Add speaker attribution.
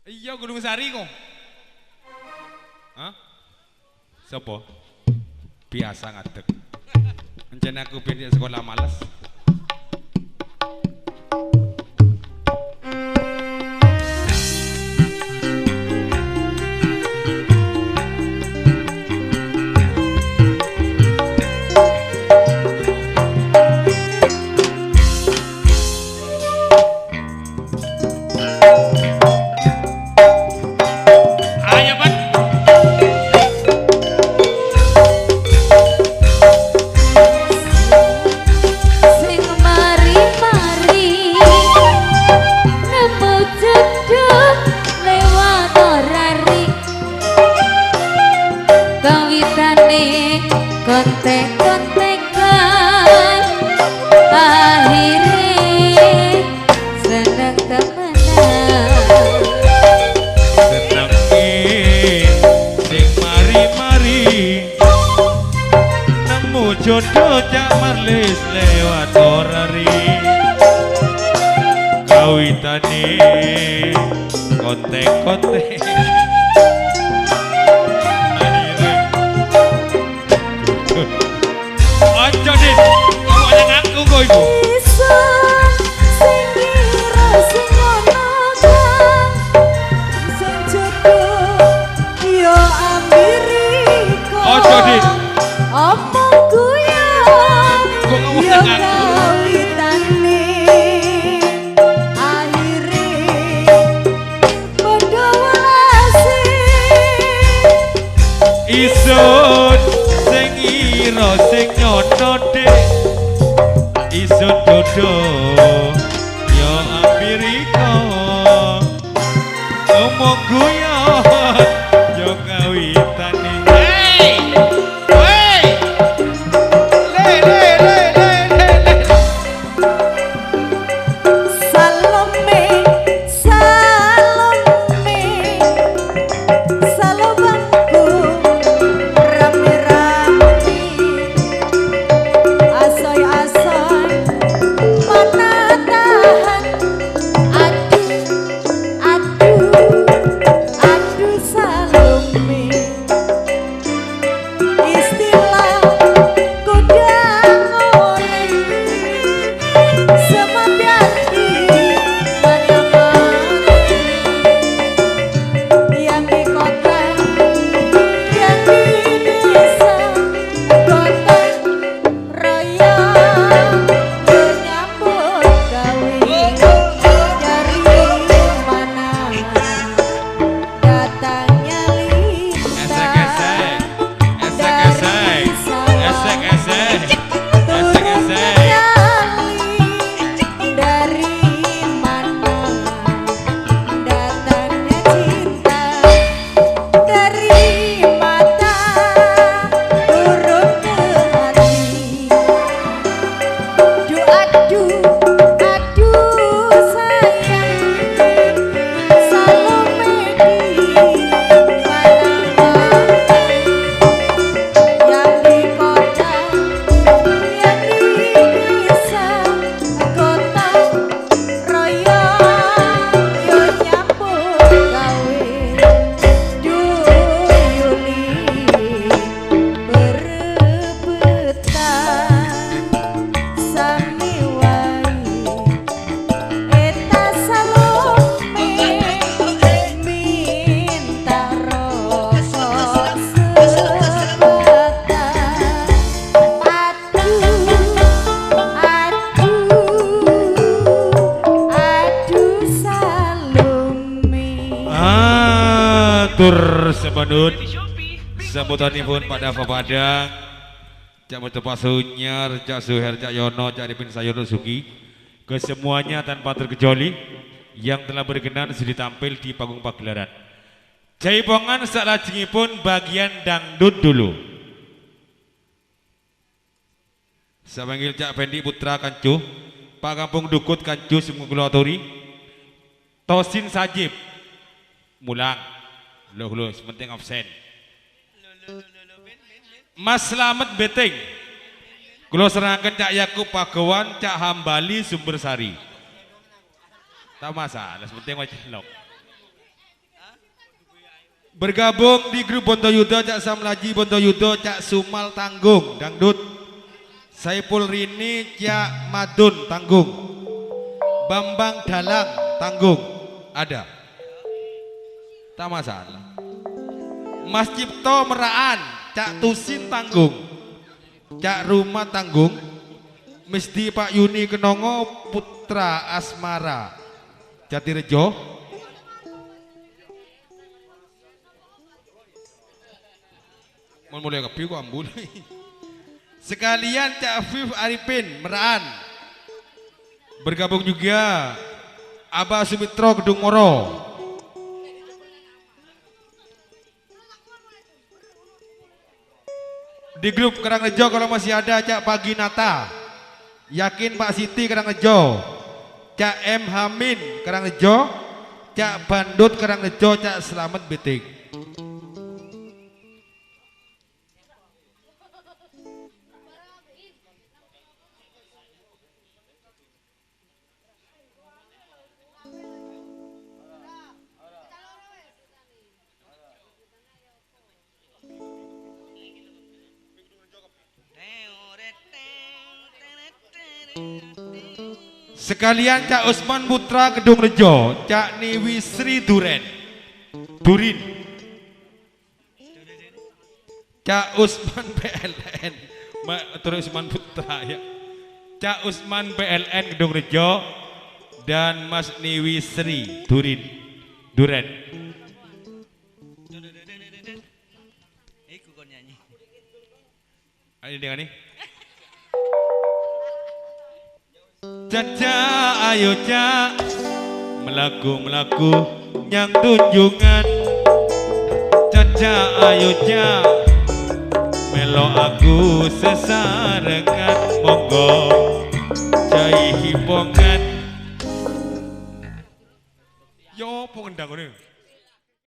Speaker 1: Iya Gunung Sari kok. Hah? Sopo? Biasa ngadeg. Rencana aku pindah sekolah males.
Speaker 2: Kontek-kontekan akhirnya seneng temenan.
Speaker 1: Senengin sing mari-mari nemu jodoh cak marlis lewat orari kawitane kontek-kontek ojo dit, kamu yang ngaku kok ibu.
Speaker 2: Bisa sing kira sing ngono kan, sing jodoh yo ambiri kok.
Speaker 1: Ojo dit,
Speaker 2: Omongku ya
Speaker 1: kok kamu
Speaker 2: yo
Speaker 1: yang ngaku?
Speaker 2: kawitane akhire padha welase.
Speaker 1: Isun sing ira sing nyono dek isun dodo yo Amerika ngomong guyon yo kawitane hey hey le
Speaker 2: Salome, Salome, Salobangku rame-rame, asoy-asoy mana tahan, aduh, aduh, aduh Salome, istilah kuda ngoreng. Sematiati mana-mana yang di kota, yang di desa, gotong royong menyambut gawe dari mana datangnya
Speaker 1: esek
Speaker 2: lintang
Speaker 1: esek esek
Speaker 2: dari
Speaker 1: esek
Speaker 2: sawah.
Speaker 1: esek esek esek esek
Speaker 2: Dari mana datangnya cinta, dari mata turun ke hati. Aduh, aduh sayang, Salome di mana-mana yang di kota, yang di desa, gotong royong yo nyambut gawe. Yuli berebutan sami wae eta Salome minta rosok sebatan. Aduh Salome.
Speaker 1: Tur sebadut sambutanipun pada Padang Cak Mustafa Sunyar, Cak Suher, Cak Yono, Cak Arifin Sayono Sugi, kesemuanya tanpa terkecuali yang telah berkenan sudah tampil di panggung pagelaran. Jaipongan salajengipun bagian dangdut dulu. Saya panggil Cak Fendi Putra Kancu, Pak Kampung Dukut Kancu Sumugulatori, Tosin Sajib, mulang, loh, sementing absen. Mas Slamet Beteng, kulo serahkan Cak Yakub Pagawan, Cak Hambali Sumbersari. Tak masalah, sementing wajah lok. Bergabung di grup Bontoyudo Cak Samlaji Bontoyudo Cak Sumal Tanggung dangdut. Saipul Rini Cak Madun Tanggung. Bambang Dalang Tanggung. Ada. Tak masalah. Mas Cipto Meraan Cak Tusin Tanggung. Cak Rumah Tanggung. Misdi Pak Yuni Kenongo Putra Asmara Jatirejo. Mulai kepi kok ambul. Sekalian Cak Afif Arifin Meraan. Bergabung juga Abah Sumitro Kedung Moro. Di grup Karangrejo kalau masih ada Cak Pagi Nata. Yakin Pak Siti Karangrejo. Cak M Hamin Karangrejo. Cak Bandut Karangrejo. Cak Selamat Betik. Sekalian Cak Usman Putra Kedung Rejo, Cak Niwi Sri Durin, Cak Usman PLN, terus Usman Putra ya, Cak Usman PLN Kedung Rejo dan Mas Niwi Sri Durin. Ayo dengan nih. Caca ayo cak melaku nyang tunjungan. Caca ayo cak melo aku sesarengan. Monggo cai hipongan. Yo pengendang ini.